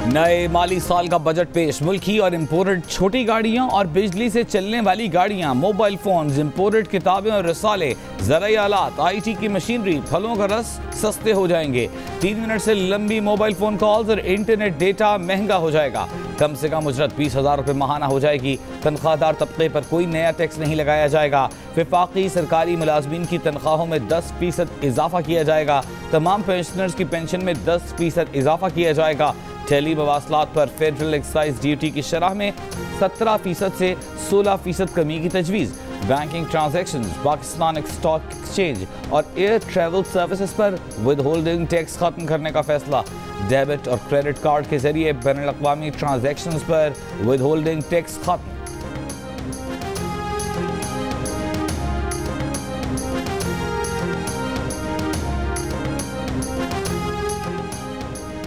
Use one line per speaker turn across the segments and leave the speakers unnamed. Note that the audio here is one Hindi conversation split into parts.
नए माली साल का बजट पेश। मुल्की और इम्पोर्टेड छोटी गाड़ियां और बिजली से चलने वाली गाड़ियां, मोबाइल फोन्स, इम्पोर्टेड किताबें और रसाले, ज़राई आलात, IT की मशीनरी, फलों का रस सस्ते हो जाएंगे। 3 मिनट से लंबी मोबाइल फोन कॉल्स और इंटरनेट डेटा महंगा हो जाएगा। कम से कम उजरत 20,000 रुपये माहाना हो जाएगी। तनख्वाहदार तबके पर कोई नया टैक्स नहीं लगाया जाएगा। विफाकी सरकारी मुलाजमीन की तनख्वाहों में 10% इजाफा किया जाएगा। तमाम पेंशनर्स की पेंशन में 10% इजाफा किया जाएगा। टेली मवासलात पर फेडरल एक्साइज ड्यूटी की शरह में 17% से 16% कमी की तजवीज़। Banking transactions, Pakistan stock exchange और एयर ट्रैवल सर्विसेज पर विद होल्डिंग टैक्स खत्म करने का फैसला। डेबिट और क्रेडिट कार्ड के जरिए बैनुल अक़वामी ट्रांजैक्शंस पर विद होल्डिंग टैक्स खत्म।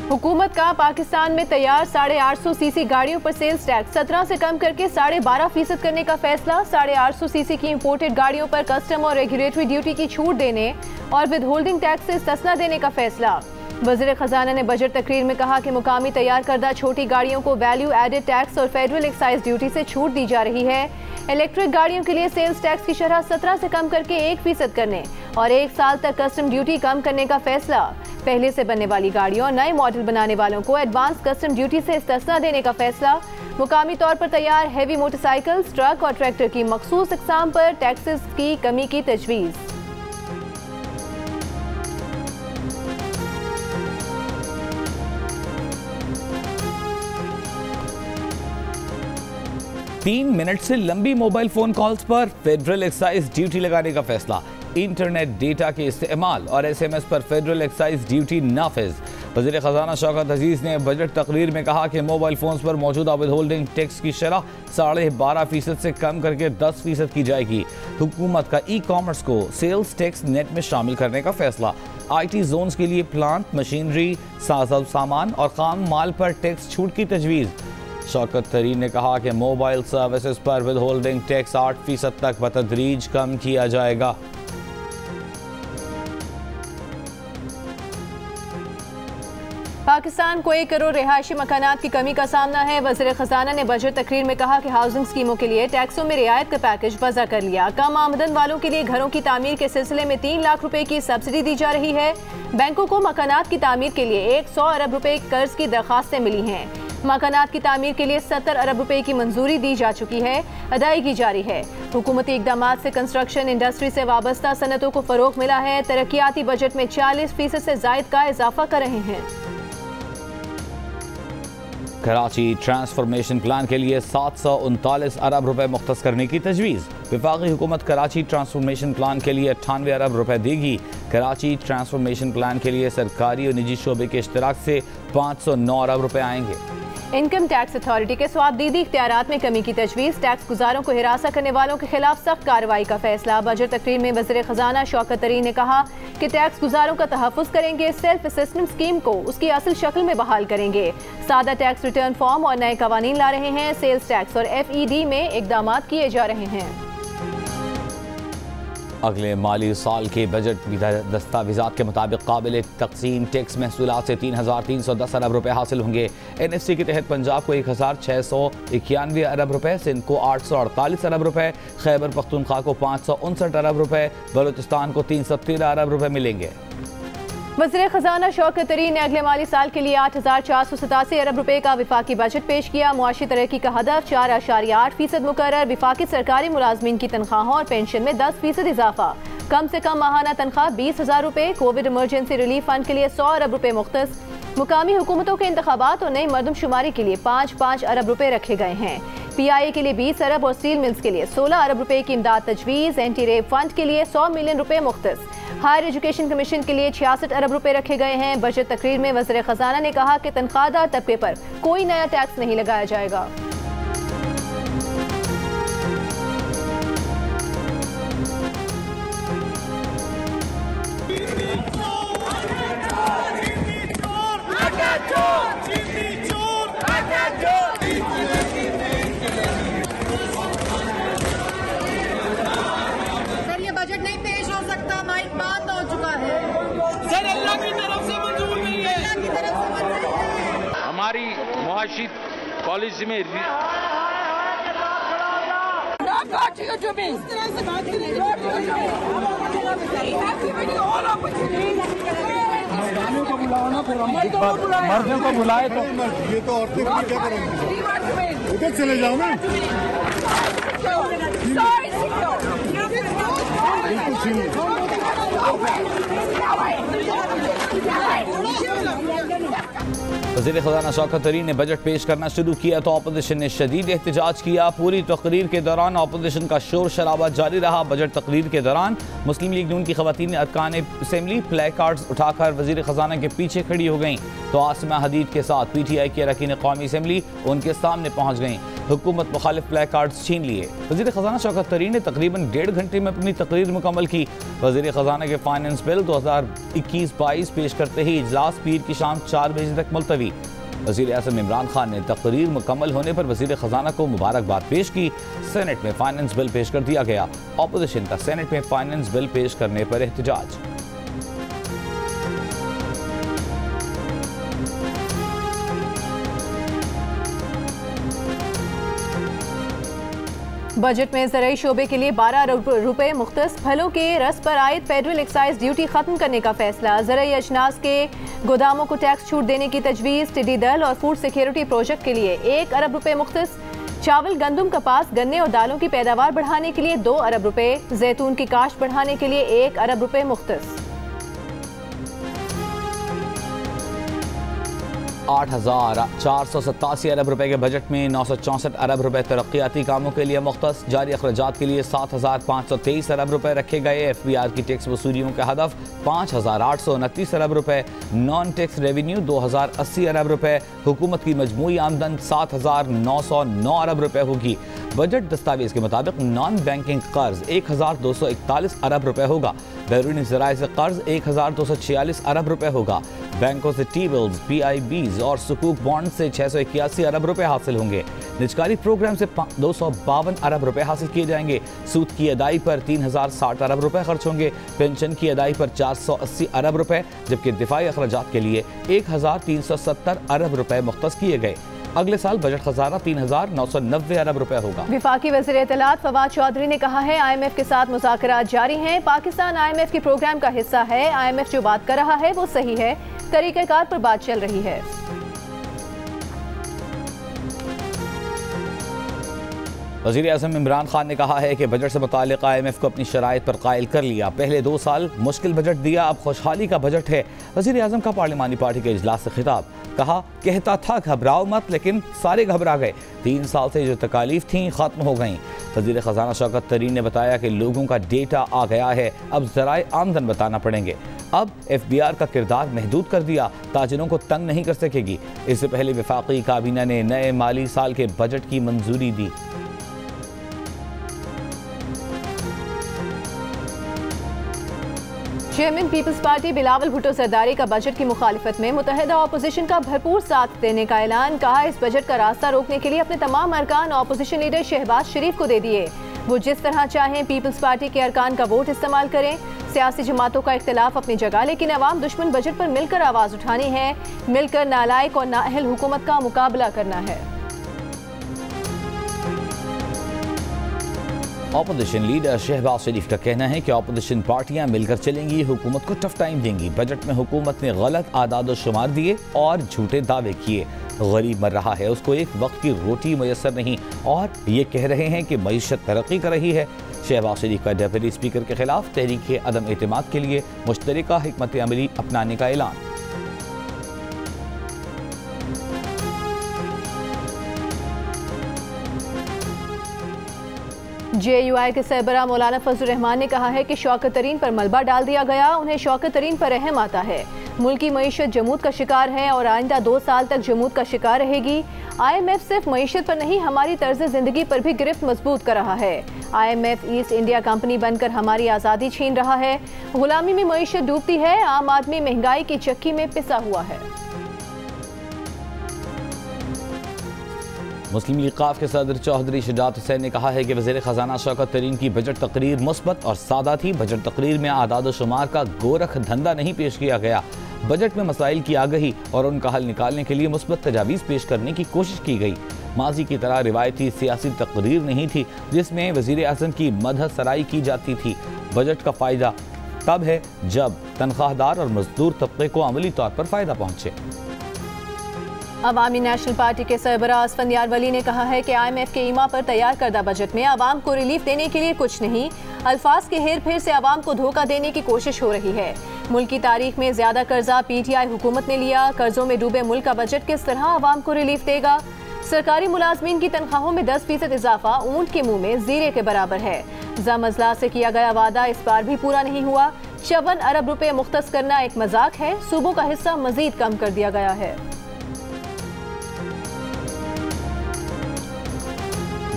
हुकूमत का पाकिस्तान में तैयार 850 सीसी गाड़ियों पर सेल्स टैक्स 17 से कम करके 12.5% करने का फैसला। 850 सीसी की इंपोर्टेड गाड़ियों पर कस्टम और रेगुलेटरी ड्यूटी की छूट देने और विद होल्डिंग टैक्स से इस्तिस्ना देने का फैसला। वज़ीर ख़जाना ने बजट तकरीर में कहा कि मुकामी तैयार करदा छोटी गाड़ियों को वैल्यू एडेड टैक्स और फेडरल एक्साइज ड्यूटी से छूट दी जा रही है। इलेक्ट्रिक गाड़ियों के लिए सेल्स टैक्स की शरह 17 से कम करके 1% करने और 1 साल तक कस्टम ड्यूटी कम करने का फैसला। पहले से बनने वाली गाड़ियों और नए मॉडल बनाने वालों को एडवांस कस्टम ड्यूटी से इस्तिस्ना देने का फैसला। मुकामी तौर पर तैयार हैवी मोटरसाइकिल्स, ट्रक और ट्रैक्टर की मखसूस इकसाम पर टैक्सेस की कमी की तजवीज़।
तीन मिनट से लंबी मोबाइल फोन कॉल्स पर फेडरल एक्साइज ड्यूटी लगाने का फैसला। इंटरनेट डेटा के इस्तेमाल और SMS पर फेडरल एक्साइज ड्यूटी नाफिज। वज़ीर ख़जाना शौकत अजीज़ ने बजट तकरीर में कहा कि मोबाइल फोन्स पर मौजूदा विद होल्डिंग टैक्स की शरह 12.5% से कम करके 10% की जाएगी। हुकूमत का ई-कॉमर्स को सेल्स टैक्स नेट में शामिल करने का फैसला। IT जोन्स के लिए प्लांट, मशीनरी, साज़ सामान और खाम माल पर टैक्स छूट की तजवीज़। शौकत तरीन ने कहा कि मोबाइल सर्विसेज पर विद होल्डिंग टैक्स 8% तक बतदरीज कम किया जाएगा।
पाकिस्तान को 1 करोड़ रिहायशी मकानात की कमी का सामना है। वज़ीर ख़जाना ने बजट तकरीर में कहा कि हाउसिंग स्कीमों के लिए टैक्सों में रियायत का पैकेज वज़ा कर लिया। कम आमदन वालों के लिए घरों की तामीर के सिलसिले में 3 लाख रुपए की सब्सिडी दी जा रही है। बैंकों को मकानात की तामीर के लिए 100 अरब रुपए कर्ज की दरखास्तें मिली हैं। मकानात की तामीर के लिए 70 अरब रुपए की मंजूरी दी जा चुकी है। अदायगी जारी है। हुकूमती इक़दामात से कंस्ट्रक्शन इंडस्ट्री से वाबस्ता सनतों को फ़रोग़ मिला है। तरक्याती बजट में 40% से ज़ायद का इजाफा कर रहे हैं।
कराची ट्रांसफॉर्मेशन प्लान के लिए 739 अरब रुपए मुख्तस करने की तजवीज़। वफाकी हुकूमत कराची ट्रांसफॉर्मेशन प्लान के लिए 98 अरब रुपए देगी। कराची ट्रांसफॉर्मेशन प्लान के लिए सरकारी और निजी शोबे के इश्तराक से 509 अरब रुपए आएंगे।
इनकम टैक्स अथॉरिटी के स्वाबदीदी इख्तियारात में कमी की तजवीज़। टैक्स गुजारों को हिरासा करने वालों के खिलाफ सख्त कार्रवाई का फैसला। बजट तकरीर में वज़ीर ख़जाना शौकत तरीन ने कहा कि टैक्स गुजारों का तहफ़्फ़ुज़ करेंगे। सेल्फ असेसमेंट स्कीम को उसकी असल शक्ल में बहाल करेंगे। सादा टैक्स रिटर्न फॉर्म और नए कवानीन ला रहे हैं। सेल्स टैक्स और FED में इक़दामात किए जा रहे हैं।
अगले माली साल के बजट दस्तावेज़ात के मुताबिक काबिल तकसीम टैक्स महसूलात से 3,310 अरब रुपए हासिल होंगे। NFC के तहत पंजाब को 1,691 अरब रुपए, सिंध को 848 अरब रुपए, खैबर पख्तूनख्वा को 559 अरब रुपए, बलूचिस्तान को 313 अरब रुपए मिलेंगे।
वज़ीर ख़जाना शौकत तरीन ने अगले माली साल के लिए 8,487 अरब रुपए का विफाकी बजट पेश किया। मुआशी तरक्की का हदफ 4.8% मुकर्रर। विफाकी सरकारी मुलाजमीन की तनख्वाहों और पेंशन में 10% इजाफा। कम से कम माहाना तनख्वाह 20,000 रुपए। कोविड इमरजेंसी रिलीफ फंड के लिए 100 अरब रुपए मुख्तस। मुकामी हुकूमतों के इंतखाबात और नई मरदमशुमारी के लिए 5-5 अरब रुपए रखे गए हैं। PIA के लिए 20 अरब और स्टील मिल्स के लिए 16 अरब रुपए की इमदाद तजवीज़। एंटी रेप फंड के लिए 100 मिलियन रुपए मुख्तस। हायर एजुकेशन कमीशन के लिए 66 अरब रुपए रखे गए हैं। बजट तकरीर में वज़ीर ख़जाना ने कहा कि तनख्वाहदार तबके पर कोई नया टैक्स नहीं लगाया जाएगा।
सर ये बजट नहीं पेश हो सकता, माइक बंद हो चुका है।
सर अल्लाह की तरफ से मंजूर नहीं है।
अल्लाह की तरफ से मंजूर नहीं है।
हमारी माशी पॉलिसी में
मर्दों को बुलाए तो ये तो औरतें क्या करेंगे, उधर चले जाओ ना।
वज़ीर ख़ज़ाना शौकत तरीन ने बजट पेश करना शुरू किया तो अपोजिशन ने शदीद एहतजाज किया। पूरी तकरीर के दौरान अपोजिशन का शोर शराबा जारी रहा। बजट तकरीर के दौरान मुस्लिम लीग नून की ख़वातीन अरकान असम्बली प्ले कार्ड्स उठाकर वज़ीर ख़ज़ाना के पीछे खड़ी हो गईं तो आसमा हदीद के साथ PTI के अरकान कौमी असम्बली उनके सामने पहुँच गईं। हुकूमत मुखालिफ प्ले कार्ड्स छीन लिए। वज़ीर ख़ज़ाना शौकत तरीन ने तकरीबन 1.5 घंटे में अपनी तकरीर मुकम्मल की। वज़ीर ख़ज़ाना के फाइनेंस बिल 2021-22 पेश करते ही इजलास पीर की शाम 4 बजे तक मुलतवी। वज़ीर आज़म इमरान खान ने तकरीर मुकम्मल होने पर वज़ीर ख़ज़ाना को मुबारकबाद पेश की। सेनेट में फाइनेंस बिल पेश कर दिया गया। अपोजिशन का सेनेट में फाइनेंस बिल पेश करने पर एहतजाज।
बजट में ज़राई शोबे के लिए 12 अरब रुपए मुख्तस। फलों के रस पर आयद फेडरल एक्साइज ड्यूटी खत्म करने का फैसला। ज़राई अजनास के गोदामों को टैक्स छूट देने की तजवीज़। टिड्डी दल और फूड सिक्योरिटी प्रोजेक्ट के लिए 1 अरब रुपए मुख्तस। चावल, गंदम, कपास, गन्ने और दालों की पैदावार बढ़ाने के लिए 2 अरब रुपए। जैतून की काश्त बढ़ाने के लिए 1 अरब रुपए मुख्तस।
8,487 अरब रुपए के बजट में 964 अरब रुपए तरक्याती कामों के लिए मुख्तस। जारी अखराजात के लिए 7,523 अरब रुपए रखे गए। FBR की टैक्स वसूलियों का हदफ 5,829 अरब रुपए। नॉन टैक्स रेवेन्यू 2,080 अरब रुपए। हुकूमत की मजमूई आमदन 7,909 अरब रुपए होगी। बजट दस्तावेज के मुताबिक नॉन बैंकिंग कर्ज 1,241 अरब रुपए होगा। बैरूनी ज़राए से कर्ज 1,246 अरब रुपए होगा। बैंकों से टी बिल्स, PIBs और सुकूक बॉन्ड से 681 अरब रुपए हासिल होंगे। निजकारी प्रोग्राम से 252 अरब रुपए हासिल किए जाएंगे। सूद की अदाई पर 3,060 अरब रुपए खर्च होंगे। पेंशन की अदाई पर 480 अरब रुपए, जबकि दिफाई अखराजात के लिए 1,370 अरब रुपए मुख्तस किए गए। अगले साल बजट खजाना 3,990 अरब रुपए होगा।
विफाकी वज़ीर इत्तलात फवाद चौधरी ने कहा है IMF के साथ मुज़ाकरात जारी हैं। पाकिस्तान IMF के प्रोग्राम का हिस्सा है। IMF जो बात कर रहा है वो सही है। तरीक़ेकार पर बात चल रही है।
वज़ीर आज़म इमरान खान ने कहा है कि बजट से मुताल्लिक़ IMF को अपनी शराइत पर कायल कर लिया। पहले 2 साल मुश्किल बजट दिया, अब खुशहाली का बजट है। वज़ीर आज़म का पार्लिमानी पार्टी के इजलास से खिताब। कहा, कहता था घबराओ मत, लेकिन सारे घबरा गए। 3 साल से जो तकालीफ थीं ख़त्म हो गईं। वज़ीर ख़ज़ाना शौकत तरीन ने बताया कि लोगों का डेटा आ गया है, अब ज़राए आमदन बताना पड़ेंगे। अब FBR का किरदार महदूद कर दिया, ताजिरों को तंग नहीं कर सकेगी। इससे पहले वफाकी काबीना ने नए माली साल के बजट की मंजूरी दी।
Chairman peoples party Bilawal Bhutto Zardari का बजट की मुखालिफत में मुत्तहिदा अपोजिशन का भरपूर साथ देने का ऐलान। कहा, इस बजट का रास्ता रोकने के लिए अपने तमाम अरकान अपोजिशन लीडर शहबाज शरीफ को दे दिए। वो जिस तरह चाहें पीपल्स पार्टी के अरकान का वोट इस्तेमाल करें। सियासी जमातों का इख्तिलाफ अपनी जगह, लेकिन अवाम दुश्मन बजट पर मिलकर आवाज़ उठानी है। मिलकर नालायक और नाअहल हुकूमत का मुकाबला करना है।
अपोजिशन लीडर शहबाज शरीफ का कहना है कि अपोजिशन पार्टियां मिलकर चलेंगी, हुकूमत को टफ टाइम देंगी। बजट में हुकूमत ने गलत आदाद शुमार दिए और झूठे दावे किए। गरीब मर रहा है, उसको एक वक्त की रोटी मैसर नहीं, और ये कह रहे हैं कि मईशत तरक्की कर रही है। शहबाज शरीफ का डिप्टी स्पीकर के खिलाफ तहरीक अदम एतमाद के लिए मुश्तरका हिकमत अमली अपनाने का ऐलान।
JUI के सरबराह मौलाना फजल रहमान ने कहा है कि शौकत तरीन पर मलबा डाल दिया गया, उन्हें शौकत तरीन पर रहम आता है। मुल्की मईशत जमूद का शिकार है और आइंदा 2 साल तक जमूद का शिकार रहेगी। IMF सिर्फ मईशत पर नहीं, हमारी तर्ज जिंदगी पर भी गिरफ्त मजबूत कर रहा है। IMF ईस्ट इंडिया कंपनी बनकर हमारी आज़ादी छीन रहा है। गुलामी में मईशत डूबती है, आम आदमी महंगाई की चक्की में पिसा हुआ है।
मुस्लिम लीग काफ के सदर चौधरी शुजात हुसैन ने कहा है कि वज़ीर ख़ज़ाना शौकत तरीन की बजट तकरीर मुस्बत और सादा थी। बजट तकरीर में आदाद शुमार का गोरख धंधा नहीं पेश किया गया। बजट में मसाइल की आगही और उनका हल निकालने के लिए मुस्बत तजावीज़ पेश करने की कोशिश की गई। माजी की तरह रिवायती सियासी तकरीर नहीं थी जिसमें वज़ीर आज़म की मदह सराई की जाती थी। बजट का फ़ायदा तब है जब तनख्वाहदार और मजदूर तबके को अमली तौर पर फ़ायदा पहुँचे।
अवामी नेशनल पार्टी के सरबराह असफंदियार वली ने कहा है कि IMF के ईमा पर तैयार करदा बजट में आवाम को रिलीफ देने के लिए कुछ नहीं, अल्फाज के हेर फेर से आवाम को धोखा देने की कोशिश हो रही है। मुल्क की तारीख में ज्यादा कर्जा PTI हुकूमत ने लिया, कर्जों में डूबे मुल्क का बजट किस तरह आवाम को रिलीफ देगा। सरकारी मुलाजमीन की तनख्वाहों में 10% इजाफा ऊंट के मुंह में जीरे के बराबर है। जम अजला से किया गया वादा इस बार भी पूरा नहीं हुआ। 54 अरब रुपए मुख्तस करना एक मजाक है, सूबों का हिस्सा मजीद कम कर दिया गया है।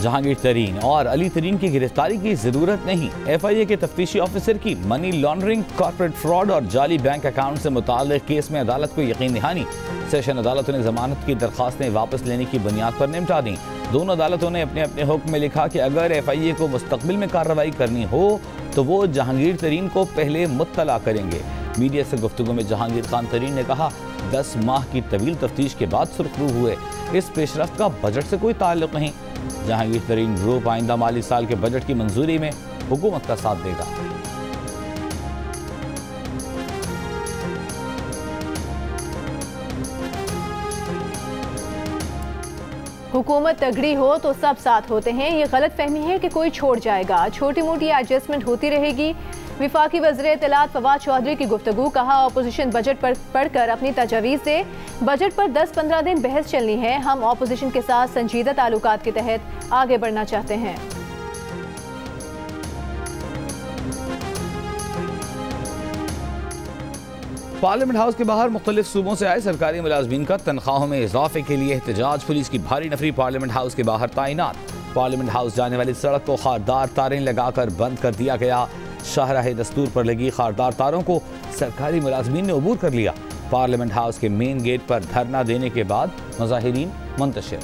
जहांगीर तरीन और अली तरीन की गिरफ्तारी की जरूरत नहीं। FIA के तफ्तीशी ऑफिसर की मनी लॉन्ड्रिंग, कॉर्पोरेट फ्रॉड और जाली बैंक अकाउंट से मुताल्लिक केस में अदालत को यकीन दहानी। सेशन अदालतों ने जमानत की दरखास्तें वापस लेने की बुनियाद पर निपटा दी। दोनों अदालतों ने अपने अपने हुक्म में लिखा कि अगर FIA को मुस्तकबिल में कार्रवाई करनी हो तो वो जहांगीर तरीन को पहले मुत्तला करेंगे। मीडिया से गुफ्तगू में जहांगीर खान तरीन ने कहा, 10 माह की तवील तफ्तीश के बाद सुर्खरू हुए, इस पेशरफ्त का बजट से कोई ताल्लुक नहीं। जहांगीर तरीन ग्रुप आइंदा माली साल के बजट की मंजूरी में हुकूमत का साथ देगा।
हुकूमत तगड़ी हो तो सब साथ होते हैं, ये गलत फहमी है कि कोई छोड़ जाएगा। छोटी मोटी एडजस्टमेंट होती रहेगी। विफाकी वज़ीर इत्तलात फवाद चौधरी की गुफ्तगू, कहा अपोजिशन बजट पर पढ़कर अपनी तजवीज़ दे। बजट पर 10-15 दिन बहस चलनी है। हम अपोजिशन के साथ संजीदा ताल्लुकात के तहत आगे बढ़ना चाहते हैं।
पार्लियामेंट हाउस के बाहर मुख्तलिफ सूबों से आए सरकारी मुलाजमीन का तनख्वाहों में इजाफे के लिए एहतजाज। पुलिस की भारी नफरी पार्लियामेंट हाउस के बाहर तैनात। पार्लियामेंट हाउस जाने वाली सड़क को खारदार तारें लगाकर बंद कर दिया गया। शाहराह दस्तूर पर लगी खारदार तारों को सरकारी मुलाजमीन ने अबूर कर लिया। पार्लियामेंट हाउस के मेन गेट पर धरना देने के बाद मुजाहिरीन मुंतशिर।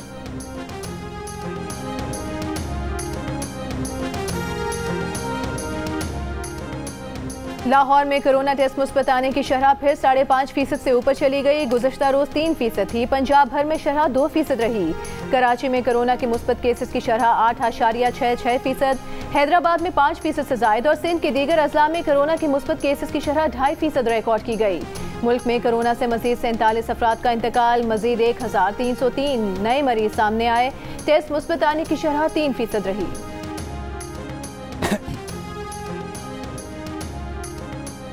लाहौर में कोरोना टेस्ट मुस्बत आने की शरह फिर 5.5% से ऊपर चली गई। गुज़श्ता रोज 3% थी। पंजाब भर में शरह 2% रही। कराची में कोरोना के मुस्बत केसेस की शरह 8.66%। हैदराबाद में 5% से जायद और सिंध के दीगर अजला में कोरोना के मुस्बत केसेस की शरह 2.5% रिकॉर्ड की गई। मुल्क में कोरोना से मजीद 47 अफराद का इंतकाल। मजीद 1303 नए मरीज सामने आए। टेस्ट मुस्बत आने की शरह 3% रही।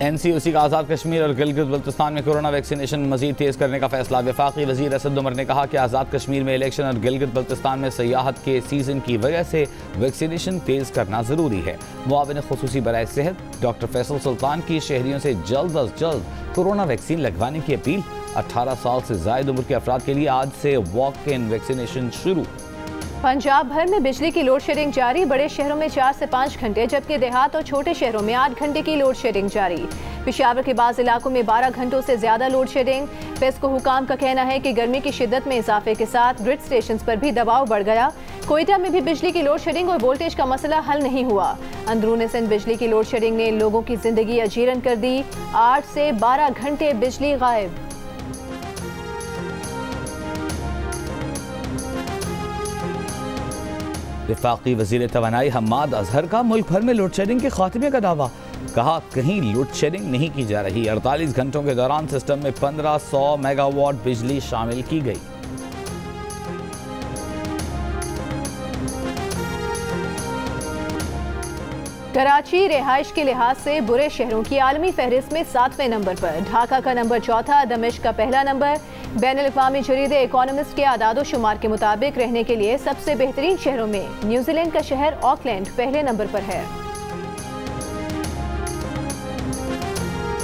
NCOC का आज़ाद कश्मीर और गिलगित बल्तिस्तान में कोरोना वैक्सीनेशन मजीद तेज़ करने का फैसला। वफाकी वज़ीर असद उमर ने कहा कि आज़ाद कश्मीर में इलेक्शन और गिलगित बल्तिस्तान में सयाहत के सीज़न की वजह से वैक्सीनेशन तेज़ करना ज़रूरी है। मुआविन खुसूसी बराए सेहत डॉक्टर फैसल सुल्तान की शहरियों से जल्द अज जल्द कोरोना वैक्सीन लगवाने की अपील। 18 साल से ज़ायद उम्र के अफराद के लिए आज से वॉक इन वैक्सीनेशन शुरू।
पंजाब भर में बिजली की लोड शेडिंग जारी। बड़े शहरों में 4 से 5 घंटे, जबकि देहात और छोटे शहरों में 8 घंटे की लोड शेडिंग जारी। पेशावर के बाज़ इलाकों में 12 घंटों से ज्यादा लोड शेडिंग। पेस्को हुकाम का कहना है कि गर्मी की शिद्दत में इजाफे के साथ ग्रिड स्टेशन पर भी दबाव बढ़ गया। कोयटा में भी बिजली की लोड शेडिंग और वोल्टेज का मसला हल नहीं हुआ। अंदरूनी सिंध बिजली की लोड शेडिंग ने लोगों की जिंदगी अजीरन कर दी। 8 से 12 घंटे बिजली गायब।
वफाकी वज़ीर तवानाई हम्माद अजहर का मुल्क भर में लोड शेडिंग के खात्मे का दावा। कहा, कहीं लोड शेडिंग नहीं की जा रही। 48 घंटों के दौरान सिस्टम में 1500 मेगावाट बिजली शामिल की गई।
कराची रिहाइश के लिहाज से बुरे शहरों की आलमी फहरिस्त में 7वें नंबर पर। ढाका का नंबर 4था, दमिश्क का पहला नंबर। बैनुल-अक़वामी जरीदे इकोनॉमिस्ट के आदादो शुमार के मुताबिक रहने के लिए सबसे बेहतरीन शहरों में न्यूजीलैंड का शहर ऑकलैंड पहले नंबर पर है।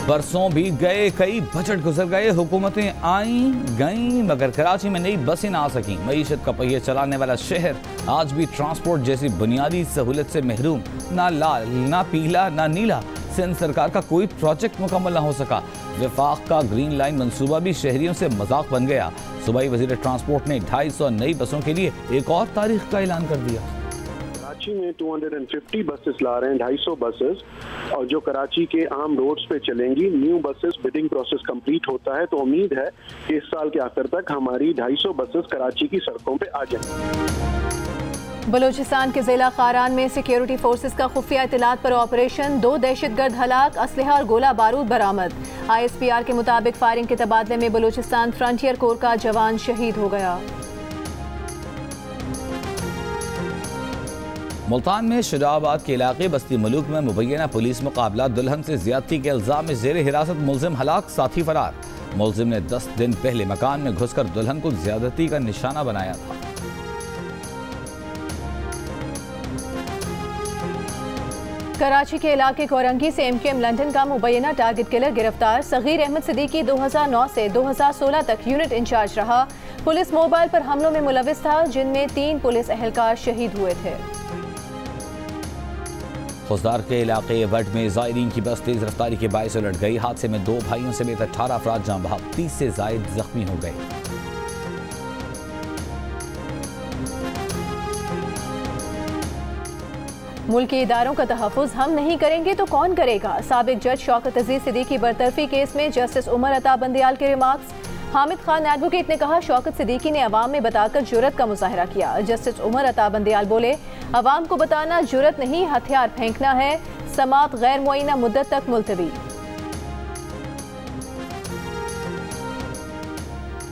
बरसों बीत गए, कई बजट गुजर गए, हुकूमतें आई गईं, मगर कराची में नई बसें ना आ सकीं। मईशत का पहिया चलाने वाला शहर आज भी ट्रांसपोर्ट जैसी बुनियादी सहूलत से महरूम। ना लाल, ना पीला, ना नीला। सिंध सरकार का कोई प्रोजेक्ट मुकम्मल ना हो सका। वफाक का ग्रीन लाइन मंसूबा भी शहरियों से मजाक बन गया। सूबाई वजीर ट्रांसपोर्ट ने 250 नई बसों के लिए एक और तारीख का ऐलान कर दिया।
कराची में 250 बसेस ला रहे हैं, 250 बसेस, और जो कराची के आम रोड्स पे चलेंगी। New buses bidding process complete होता है, तो उम्मीद है कि इस साल के आखिर तक हमारी 250 बसेस कराची की सड़कों पे आ जाएंगी।
बलूचिस्तान के जिला खारान में सिक्योरिटी फोर्सेस का खुफिया इत्तलात पर ऑपरेशन, 2 दहशतगर्द हलाक, असलहा और गोला बारूद बरामद। ISPR के मुताबिक फायरिंग के तबादले में बलूचिस्तान फ्रंटियर कोर का जवान शहीद हो गया।
मुल्तान में शुजाबाद के इलाके बस्ती मलूक में मुबैना पुलिस मुकाबला, दुल्हन से ज्यादती के इल्जाम में जेर हिरासत मुलजिम हलाक, साथी फरार। मुलजिम ने 10 दिन पहले मकान में घुसकर दुल्हन को ज्यादती का निशाना बनाया था।
कराची के इलाके कोरंगी से MKM लंदन का मुबैना टारगेट किलर गिरफ्तार। सगीर अहमद सिद्दीकी 2009 से 2016 तक यूनिट इंचार्ज रहा। पुलिस मोबाइल पर हमलों में मुलविस था, जिनमें 3 पुलिस एहलकार शहीद हुए थे।
खुसदार के इलाके वट में ज़ायरीन की बस तेज रफ्तारी के बायस उलट गई। हादसे में 2 भाइयों समेत 18 अफराद जान बहक, 30 से ज़ायद जख्मी हो गए।
मुल्की इदारों का तहफ़्फ़ुज़ हम नहीं करेंगे तो कौन करेगा? साबिक जज शौकत अजीज सिद्दीकी बरतरफी केस में जस्टिस उमर अता बंदियाल के रिमार्क्स। हामिद खान एडवोकेट ने कहा, शौकत सिद्दीकी ने अवाम में बताकर जुर्रत का मुजाहरा किया। जस्टिस उमर अता बंदियाल बोले, अवाम को बताना जुर्रत नहीं, हथियार फेंकना है। समात गैर मुअय्यना मुद्दत तक मुलतवी।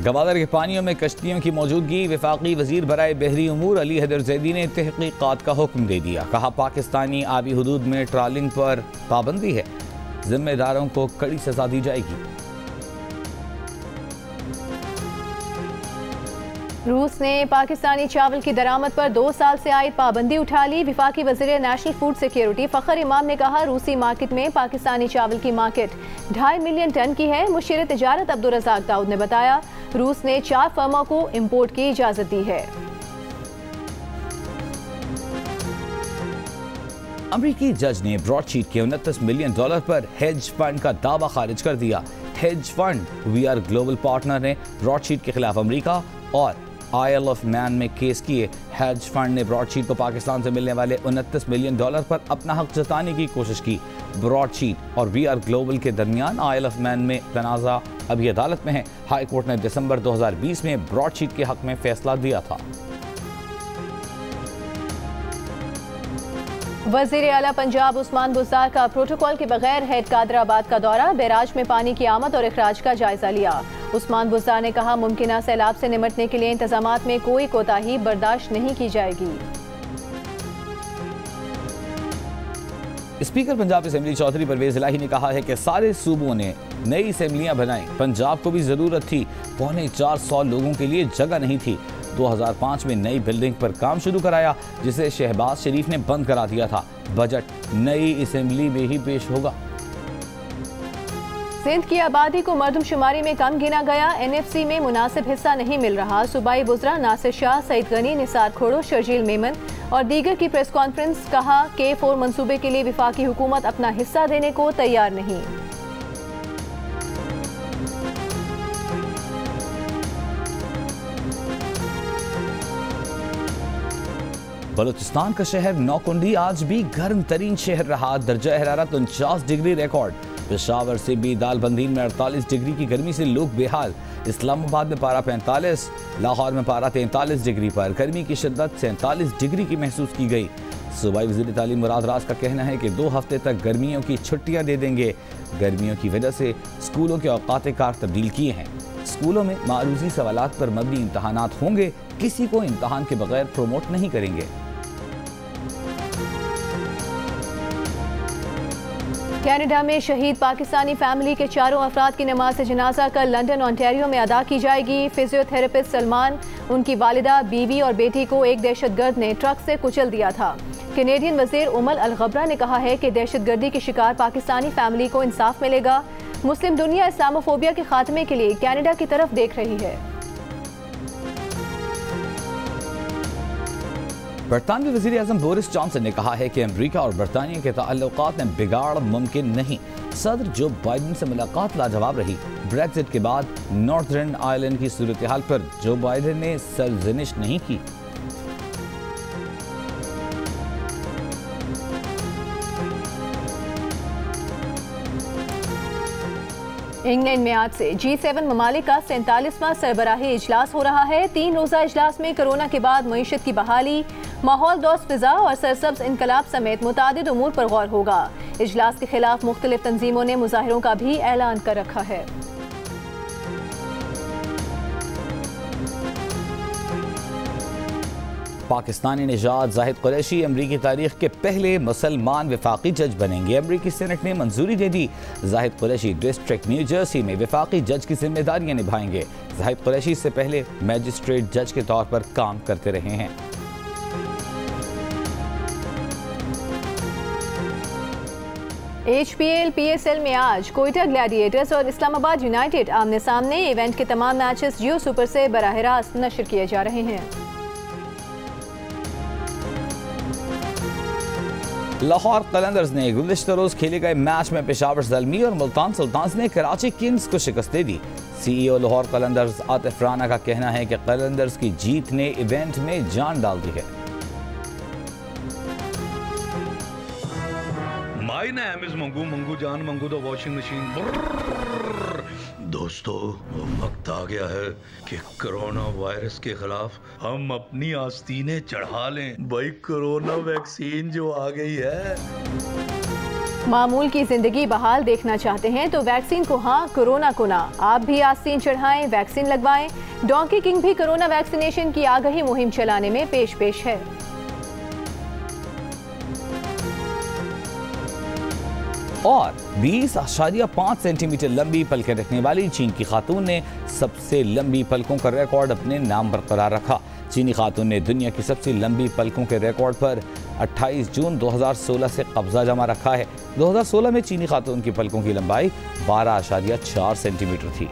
गवादर के पानियों में कश्तियों की मौजूदगी, वफाकी वजीर बराए बहरी उमूर अली हैदर जैदी ने तहकीकात का हुक्म दे दिया। कहा, पाकिस्तानी आबी हुदूद में ट्रॉलिंग पर पाबंदी है, जिम्मेदारों को कड़ी सजा दी जाएगी।
रूस ने पाकिस्तानी चावल की दरामद पर 2 साल से आयद पाबंदी उठा ली। वफाकी वज़ीर नेशनल फूड सिक्योरिटी फ़खर इमाम ने कहा, रूसी मार्केट में पाकिस्तानी चावल की मार्केट 2.5 मिलियन टन की है। मुशीर तिजारत अब्दुल रज़ाक दाऊद ने बताया, रूस ने 4 फर्मों को इम्पोर्ट की इजाज़त दी है।
अमरीकी जज ने ब्रॉडशीट के $29 मिलियन पर हेज फंड का दावा खारिज कर दिया। Hedge fund V R global partner ने ब्रॉडशीट के खिलाफ अमरीका और आयल ऑफ मैन में केस किए। हेज फंड ने ब्रॉडशीट को पाकिस्तान से मिलने वाले $29 मिलियन पर अपना हक जताने की कोशिश की। ब्रॉडशीट और वी आर ग्लोबल के दरमियान आयल ऑफ मैन में तनाज़ा अभी अदालत में है। हाई कोर्ट ने दिसंबर 2020 में ब्रॉडशीट के हक में फैसला दिया था।
वज़ीर आला पंजाब उस्मान बुज़दार का प्रोटोकॉल के बगैर हेड कादराबाद का दौरा, बैराज में पानी की आमद और इखराज का जायजा लिया। उस्मान बुज़दार ने कहा, मुमकिन सैलाब से निमटने के लिए इंतजामात में कोई कोताही बर्दाश्त नहीं की जाएगी।
स्पीकर पंजाब असेंबली चौधरी परवेज इलाही ने कहा है कि सारे सूबों ने नई असेंबलियां बनाई, पंजाब को भी जरूरत थी। 450 लोगों के लिए जगह नहीं थी। 2005 में नई बिल्डिंग पर काम शुरू कराया, जिसे शहबाज शरीफ ने बंद करा दिया था। बजट नई असेंबली में ही पेश होगा।
सिंध की आबादी को मर्दमशुमारी में कम गिना गया, NFC में मुनासिब हिस्सा नहीं मिल रहा। सूबाई बुज़रा नासिर शाह, सईद गनी, निसार खोड़ो, शर्जील मेमन और दीगर की प्रेस कॉन्फ्रेंस। कहा, K4 मंसूबे के लिए वफाकी हुकूमत अपना हिस्सा देने को तैयार नहीं।
बलूचिस्तान का शहर नौकुंडी आज भी गर्म तरीन शहर रहा। दर्जा हरारत 49 डिग्री रिकॉर्ड। पेशावर से भी दालबंदी में 48 डिग्री की गर्मी से लोग बेहाल। इस्लामाबाद में पारा 45, लाहौर में पारा 43 डिग्री पर गर्मी की शिद्दत 47 डिग्री की महसूस की गई। सूबाई वज़ीर तालीम मुराद राज का कहना है कि 2 हफ्ते तक गर्मियों की छुट्टियां दे देंगे। गर्मियों की वजह से स्कूलों के औकात कार तब्दील किए हैं। स्कूलों में मारूजी सवालात पर मबनी इम्तहानात होंगे, किसी को इम्तहान के बगैर प्रोमोट नहीं करेंगे।
कनाडा में शहीद पाकिस्तानी फैमिली के 4 अफराद की नमाज जनाजा कल लंदन ओंटारियो में अदा की जाएगी। फिजियोथेरेपिस्ट सलमान, उनकी वालिदा, बीवी और बेटी को एक दहशतगर्द ने ट्रक से कुचल दिया था। कैनेडियन वज़ीर उमर अल गबरा ने कहा है कि दहशतगर्दी के शिकार पाकिस्तानी फैमिली को इंसाफ मिलेगा। मुस्लिम दुनिया इस्लामोफोबिया के खात्मे के लिए कनाडा की तरफ देख रही है।
बरतानवी वज़ीर आज़म बोरिस जॉनसन ने कहा है कि अमरीका और बरतानिया के ताल्लुकात में बिगाड़ मुमकिन नहीं। सदर जो बाइडन से मुलाकात लाजवाब रही। ब्रेक्जिट के बाद नॉर्दर्न आयरलैंड की सूरत हाल पर जो बाइडन ने सरजनिश नहीं की।
इंग्लैंड में आज से G7 ममालिक का 47वां सरबराही इजलास हो रहा है। 3 रोज़ा इजलास में कोरोना के बाद मईशत की बहाली, माहौल दोस्त फिजा और सरसब्ज इनकलाब समेत मुतादिद उमूर पर गौर होगा। इजलास के खिलाफ मुख्तलिफ तंजीमों ने मुजाहिरों का भी ऐलान कर रखा है।
पाकिस्तानी निजात जाहिद कुरैशी अमरीकी तारीख के पहले मुसलमान वफाकी जज बनेंगे। अमरीकी सेनेट ने मंजूरी दे दी। Zahid Qureshi district New Jersey में वफाकी जज की जिम्मेदारियां निभाएंगे। जाहिद कुरैशी से पहले मैजिस्ट्रेट जज के तौर पर काम करते रहे हैं।
HPL PSL में आज कोयटा ग्लैडिएटर्स और इस्लामाबाद यूनाइटेड आमने सामने। इवेंट के तमाम मैचेस जियो सुपर से बराह रास्त नशर किए जा रहे हैं।
लाहौर कलंदर्स ने गुज़िश्ता रोज खेले गए मैच में पेशावर ज़ल्मी और मुल्तान सुल्तान्स ने कराची किंग्स को शिकस्त दे दी। CEO लाहौर कलंदर्स आतिफ राना का कहना है कि कलंदर्स की जीत ने इवेंट में जान डाल दी है।
My name is Mangu, Mangu जान मंगू द वॉशिंग मशीन। दोस्तों, वक्त आ गया है कि कोरोना वायरस के खिलाफ हम अपनी आस्तीनें चढ़ा लें। भाई कोरोना वैक्सीन जो आ गई है।
मामूल की जिंदगी बहाल देखना चाहते हैं तो वैक्सीन को हाँ, कोरोना को ना। आप भी आस्तीन चढ़ाएं, वैक्सीन लगवाएं। डोंकी किंग भी कोरोना वैक्सीनेशन की आगाही मुहिम चलाने में पेश है।
और 20.5 सेंटीमीटर लंबी पलकें रखने वाली चीन की खातून ने सबसे लंबी पलकों का रिकॉर्ड अपने नाम बरकरार रखा। चीनी खातून ने दुनिया की सबसे लंबी पलकों के रिकॉर्ड पर 28 जून 2016 से कब्जा जमा रखा है। 2016 में चीनी खातून की पलकों की लंबाई 12.4 सेंटीमीटर थी।